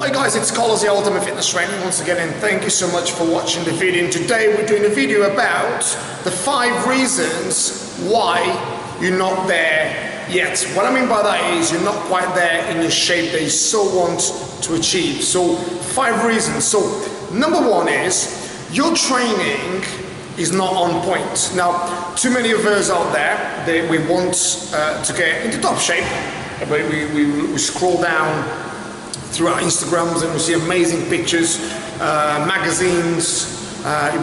Hi guys, it's Carlos, the Ultimate Fitness Trainer once again, and thank you so much for watching the video. And today we're doing a video about the 5 reasons why you're not there yet. What I mean by that is you're not quite there in your shape that you so want to achieve. So 5 reasons. So number 1 is your training is not on point. Now, too many of us out there, we want to get into top shape, but we scroll down through our Instagrams and we see amazing pictures, magazines,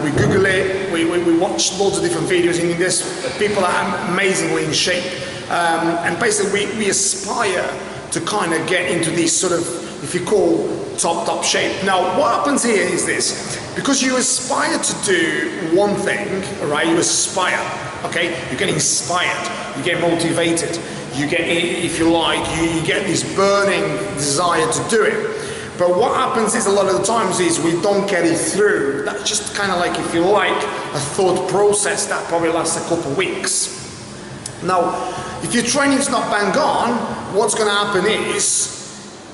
we Google it, we watch loads of different videos, and there's people that are amazingly in shape, and basically we aspire to kind of get into this sort of, if you call, top shape. Now what happens here is this: because you aspire to do one thing, right? You aspire, okay? You get inspired, you get motivated, you get, if you like, you get this burning desire to do it. But what happens is a lot of the times is we don't get it through. That's just kind of like, if you like, a thought process that probably lasts a couple of weeks. Now, if your training's not bang on, what's going to happen is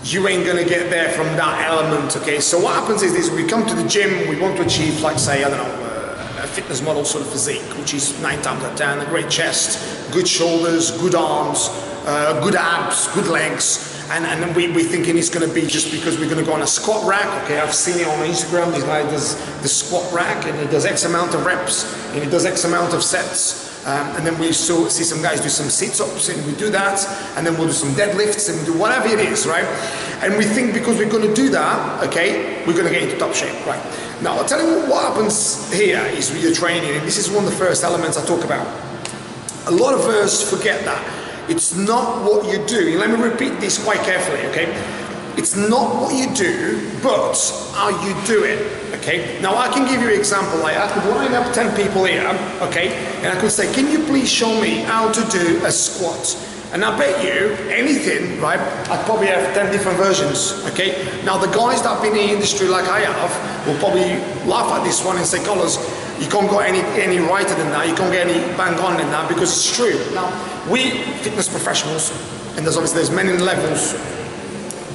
you ain't going to get there from that element, okay? So what happens is this: we come to the gym, we want to achieve, like, say, I don't know, a fitness model sort of physique, which is 9 times out of 10, a great chest, good shoulders, good arms, good abs, good legs, and then we're thinking it's going to be just because we're going to go on a squat rack. Okay, I've seen it on Instagram. This guy does the squat rack, and he does X amount of reps, and he does X amount of sets. And then we see some guys do some sit-ups, and we do that, and then we'll do some deadlifts, and we do whatever it is, right? And we think because we're going to do that, okay, we're going to get into top shape, right? Now, I'll tell you what happens here is with your training, and this is one of the first elements I talk about. A lot of us forget that. It's not what you do. And let me repeat this quite carefully, okay? It's not what you do, but how you do it, okay? Now, I can give you an example. Like, I could line up 10 people here, okay? And I could say, can you please show me how to do a squat? And I bet you anything, right? I'd probably have 10 different versions, okay? Now, the guys that have been in the industry like I have will probably laugh at this one and say, Carlos, you can't go any righter than that. You can't get any bang on than that, because it's true. Now, we fitness professionals, and there's many levels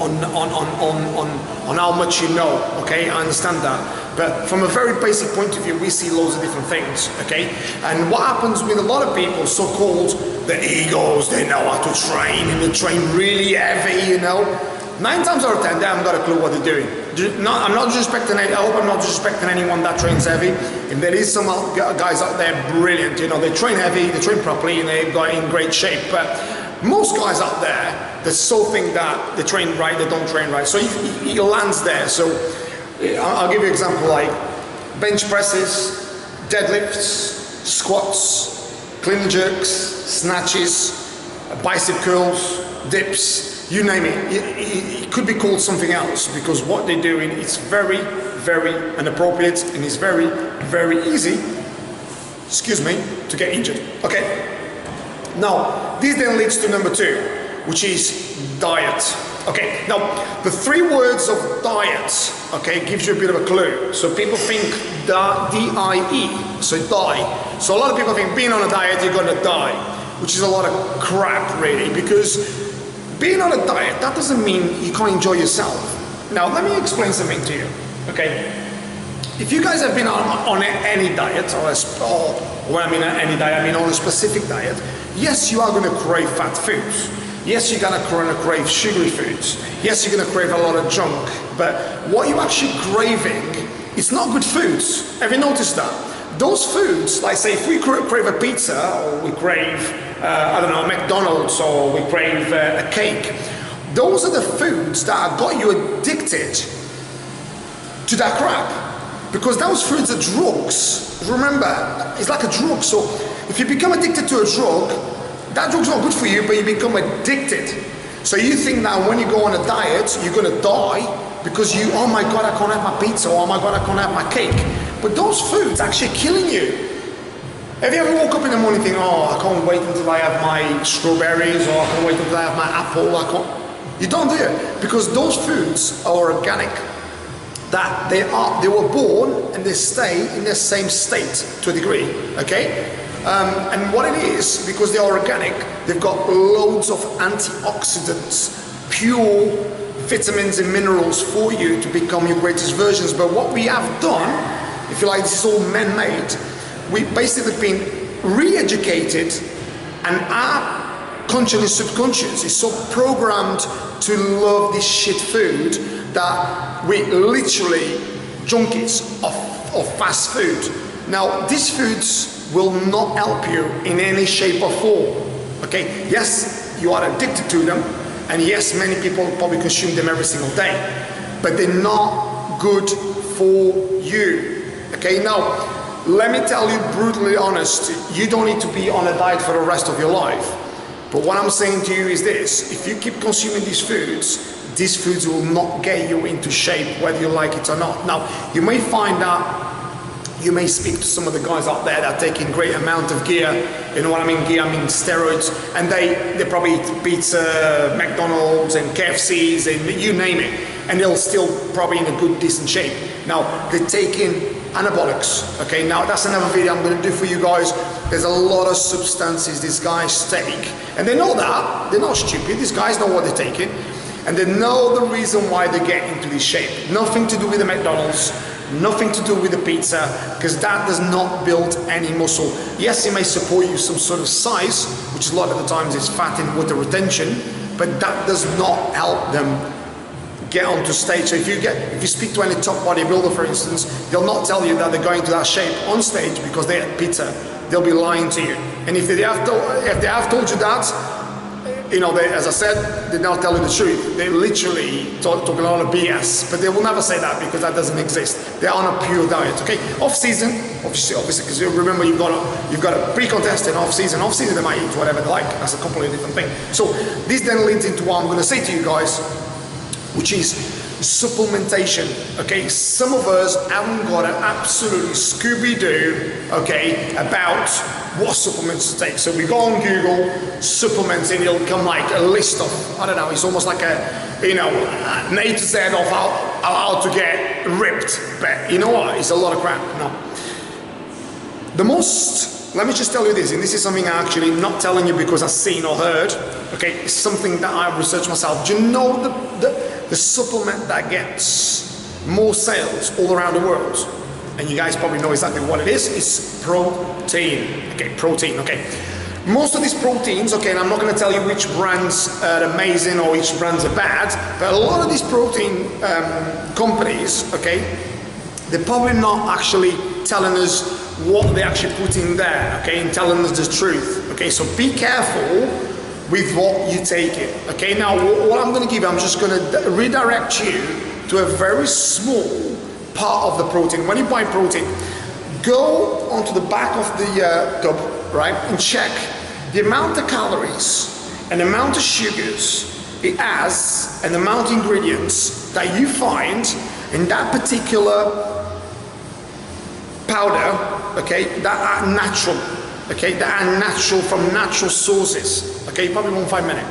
on how much you know, okay? I understand that. But from a very basic point of view, we see loads of different things, okay? And what happens with a lot of people, so-called the egos, they know how to train, and they train really heavy, you know? 9 times out of 10, they haven't got a clue what they're doing. I'm not disrespecting I hope I'm not disrespecting anyone that trains heavy. If there is some guys out there brilliant, you know, they train heavy, they train properly, and they've got in great shape. But most guys out there, they so think that they train right, they don't train right. So he lands there. So I'll give you an example, like bench presses, deadlifts, squats, clean and jerks, snatches, bicep curls, dips, you name it. It could be called something else, because what they're doing is very, very inappropriate, and it's very, very easy, excuse me, to get injured, okay? Now, this then leads to number 2, which is diet. Okay, now the 3 words of diet, okay, gives you a bit of a clue. So people think D-I-E, so die. So a lot of people think being on a diet, you're gonna die, which is a lot of crap, really, because being on a diet, that doesn't mean you can't enjoy yourself. Now, let me explain something to you, okay? If you guys have been on any diet, or when I mean any diet, I mean on a specific diet, yes, you are gonna crave fat foods. Yes, you're gonna crave sugary foods. Yes, you're gonna crave a lot of junk. But what you're actually craving, it's not good foods. Have you noticed that? Those foods, like say if we crave a pizza, or we crave, I don't know, McDonald's, or we crave a cake, those are the foods that have got you addicted to that crap. Because those foods are drugs. Remember, it's like a drug. So if you become addicted to a drug, that drug's not good for you, but you become addicted. So you think that when you go on a diet, you're gonna die because you, oh my God, I can't have my pizza, or oh my God, I can't have my cake. But those foods are actually killing you. Have you ever woke up in the morning and think, oh, I can't wait until I have my strawberries, or I can't wait until I have my apple, You don't do it, because those foods are organic. That they were born and they stay in the same state to a degree, okay? And what it is, because they're organic, they've got loads of antioxidants, pure vitamins and minerals for you to become your greatest versions. But what we have done, if you like, this is all man-made. We've basically been re-educated, and our conscious and subconscious is so programmed to love this shit food that we literally junkies of fast food. Now, these foods will not help you in any shape or form. Okay, yes, you are addicted to them, and yes, many people probably consume them every single day, but they're not good for you. Okay, now, let me tell you brutally honest, you don't need to be on a diet for the rest of your life. But what I'm saying to you is this: if you keep consuming these foods will not get you into shape, whether you like it or not. Now, you may find out, you may speak to some of the guys out there that are taking great amount of gear, you know what I mean, gear, I mean steroids, and they probably eat pizza, McDonald's and KFCs and you name it, and they'll still probably in a good, decent shape. Now, they're taking anabolics, okay? Now, that's another video I'm gonna do for you guys. There's a lot of substances these guys take, and they know that, they're not stupid, these guys know what they're taking, and they know the reason why they get into this shape. Nothing to do with the McDonald's, nothing to do with the pizza, because that does not build any muscle. Yes, it may support you some sort of size, which a lot of the times is fat and water retention, but that does not help them get onto stage. So if you speak to any top bodybuilder, for instance, they'll not tell you that they're going to that shape on stage because they had pizza. They'll be lying to you. And if they have told you that, you know, as I said, they're not telling the truth. They're literally talking a lot of BS, but they will never say that because that doesn't exist. They're on a pure diet, okay? Off season, obviously, because you remember you've got a pre-contest and off season. Off season they might eat whatever they like. That's a completely different thing. So this then leads into what I'm going to say to you guys, which is supplementation, okay? Some of us haven't got an absolutely Scooby-Doo, okay, about what supplements to take. So we go on Google, supplements, and it'll come like a list of, I don't know, it's almost like a, you know, an A to Z of how to get ripped. But you know what, it's a lot of crap. No. Let me just tell you this, and this is something I'm actually not telling you because I've seen or heard, okay? It's something that I've researched myself. Do you know the supplement that gets more sales all around the world? And you guys probably know exactly what it is. It's protein, okay, protein, okay. Most of these proteins, okay, and I'm not gonna tell you which brands are amazing or which brands are bad, but a lot of these protein companies, okay, they're probably not actually telling us what they actually put in there, okay, and telling us the truth, okay? So be careful with what you take in, okay? Now, what I'm gonna give you, I'm just gonna redirect you to a very small part of the protein. When you buy protein, go onto the back of the tub, right, and check the amount of calories and the amount of sugars it has and the amount of ingredients that you find in that particular powder, okay, that are natural, okay, that are natural from natural sources, okay, you probably won't find many,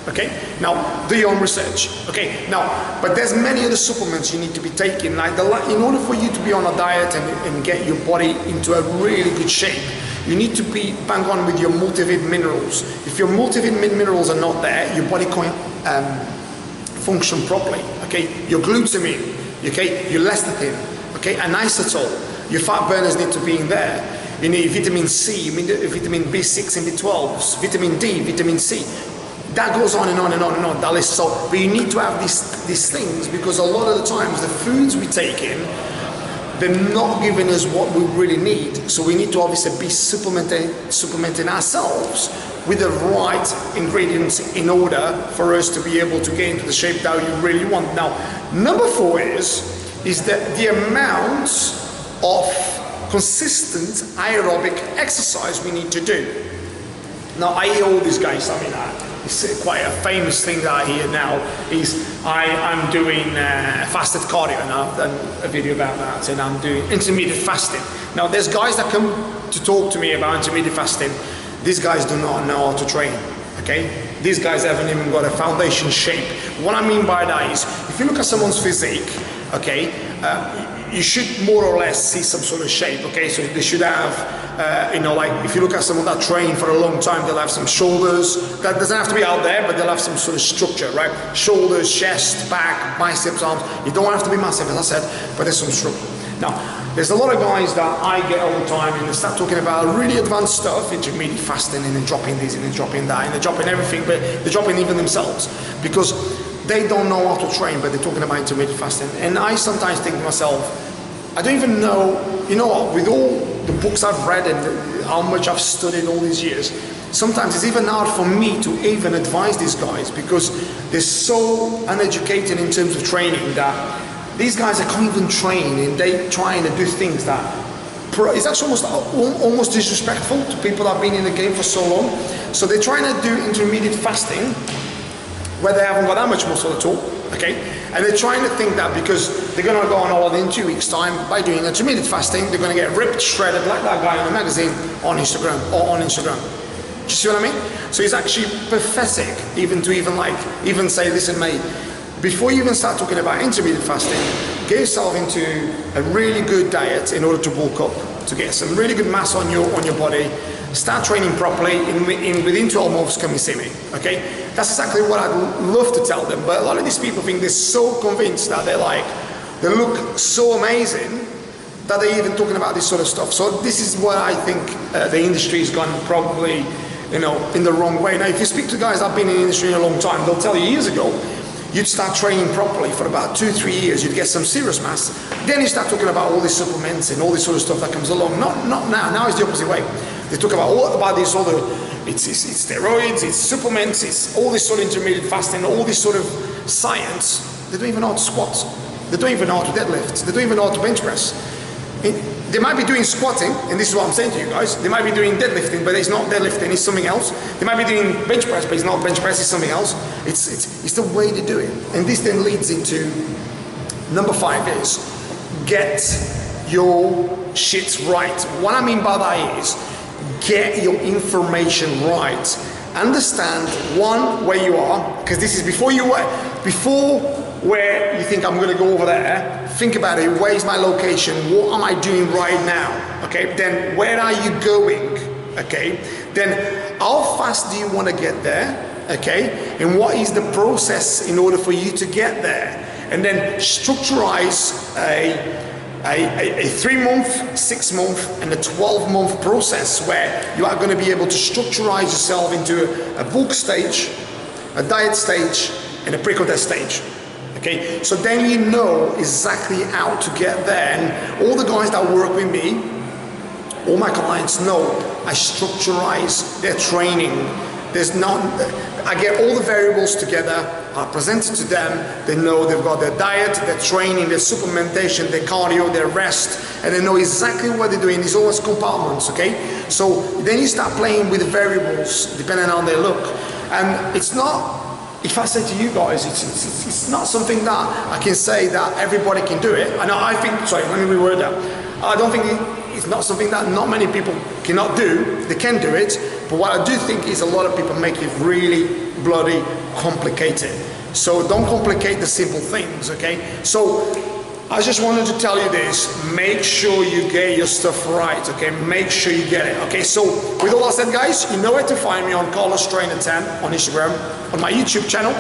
okay. Now, do your own research, okay. Now, but there's many other supplements you need to be taking, like in order for you to be on a diet and get your body into a really good shape, you need to be bang on with your multivitamin minerals. If your multivitamin minerals are not there, your body can't function properly, okay. Your glutamine, okay, your lecithin, okay, and inositol. Your fat burners need to be in there. You need vitamin C, vitamin B6 and B12, vitamin D, vitamin C. That goes on and on and on and on, that list. So, but you need to have these things because a lot of the times the foods we take in, they're not giving us what we really need. So we need to obviously be supplementing ourselves with the right ingredients in order for us to be able to get into the shape that you really want. Now, number 4 is that the amount of consistent aerobic exercise we need to do. Now, I hear all these guys, I mean, it's quite a famous thing that I hear now is I'm doing fasted cardio, and I've done a video about that, and I'm doing intermittent fasting. Now, there's guys that come to talk to me about intermittent fasting. These guys do not know how to train, okay? These guys haven't even got a foundation shape. What I mean by that is, if you look at someone's physique, okay, you should more or less see some sort of shape, okay? So they should have, like if you look at someone that train for a long time, they'll have some shoulders. That doesn't have to be out there, but they'll have some sort of structure, right? Shoulders, chest, back, biceps, arms. You don't have to be massive, as I said, but there's some structure. Now, there's a lot of guys that I get all the time, and they start talking about really advanced stuff, intermediate fasting, and they're dropping this, and they're dropping that, and they're dropping everything, but they're dropping even themselves, because they don't know how to train, but they're talking about intermittent fasting. And I sometimes think to myself, I don't even know, you know what, with all the books I've read and how much I've studied all these years, sometimes it's even hard for me to even advise these guys, because they're so uneducated in terms of training that these guys that can't even train, and they trying to do things that it's actually almost disrespectful to people that have been in the game for so long. So they're trying to do intermediate fasting where they haven't got that much muscle at all, okay? And they're trying to think that because they're going to go on holiday in 2 weeks' time, by doing intermittent fasting, they're going to get ripped, shredded like that guy in the magazine on Instagram or on Instagram. Do you see what I mean? So it's actually pathetic even to even say, listen, mate, before you even start talking about intermittent fasting, get yourself into a really good diet in order to bulk up, to get some really good mass on your body. Start training properly. Within 12 months, come and see me. Okay, that's exactly what I'd love to tell them. But a lot of these people think they're so convinced that they look so amazing that they're even talking about this sort of stuff. So this is what I think the industry has gone probably, in the wrong way. Now, if you speak to guys that have been in the industry a long time, they'll tell you years ago, you'd start training properly for about 2-3 years, you'd get some serious mass, then you start talking about all these supplements and all this sort of stuff that comes along. Not now it's the opposite way. They talk about this other, it's steroids, it's supplements, it's all this sort of intermittent fasting, all this sort of science. They don't even know how to squat. They don't even know how to deadlift. They don't even know how to bench press. They might be doing squatting, and this is what I'm saying to you guys. They might be doing deadlifting, but it's not deadlifting, it's something else. They might be doing bench press, but it's not bench press, it's something else. It's the way to do it. And this then leads into number 5 is get your shit right. What I mean by that is get your information right. Understand, one, where you are, because this is before where you think I'm going to go over there. Think about it. Where is my location? What am I doing right now? Okay. Then where are you going? Okay. Then how fast do you want to get there? Okay. And what is the process in order for you to get there? And then structurize a 3-month, 6-month, and a 12-month process where you are going to be able to structurize yourself into a bulk stage, a diet stage, and a pre-contest stage. Okay, so then you know exactly how to get there. And all the guys that work with me, all my clients know I structurize their training. I get all the variables together, I present it to them, they know they've got their diet, their training, their supplementation, their cardio, their rest, and they know exactly what they're doing. It's always compartments, okay? So then you start playing with the variables depending on their look. And it's not, if I say to you guys, it's not something that I can say that everybody can do it. I think, sorry, let me reword that. I don't think it's not something that not many people cannot do. They can do it, but what I do think is a lot of people make it really bloody complicated. So don't complicate the simple things, okay? So I just wanted to tell you this, make sure you get your stuff right, okay? Make sure you get it, okay? So with all that said, guys, you know where to find me on Carlos Trainer 10 on Instagram, on my YouTube channel,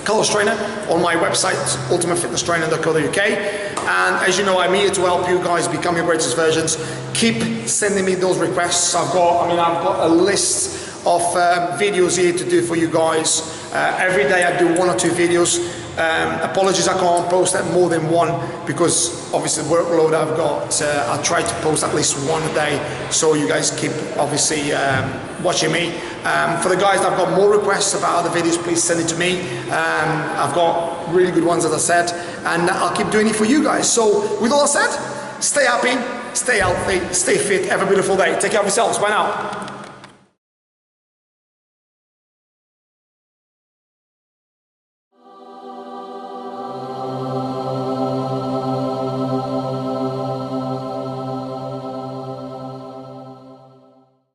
Carlos Trainer, on my website, ultimatefitnesstrainer.co.uk. And as you know, I'm here to help you guys become your greatest versions. Keep sending me those requests. I've got a list of videos here to do for you guys. Every day I do 1 or 2 videos. Apologies I can't post that more than one because obviously the workload I've got, I try to post at least 1 a day, so you guys keep obviously watching me. For the guys that have got more requests about other videos, please send it to me. I've got really good ones, as I said, and I'll keep doing it for you guys. So with all that said, stay happy, stay healthy, stay fit, have a beautiful day. Take care of yourselves. Bye now.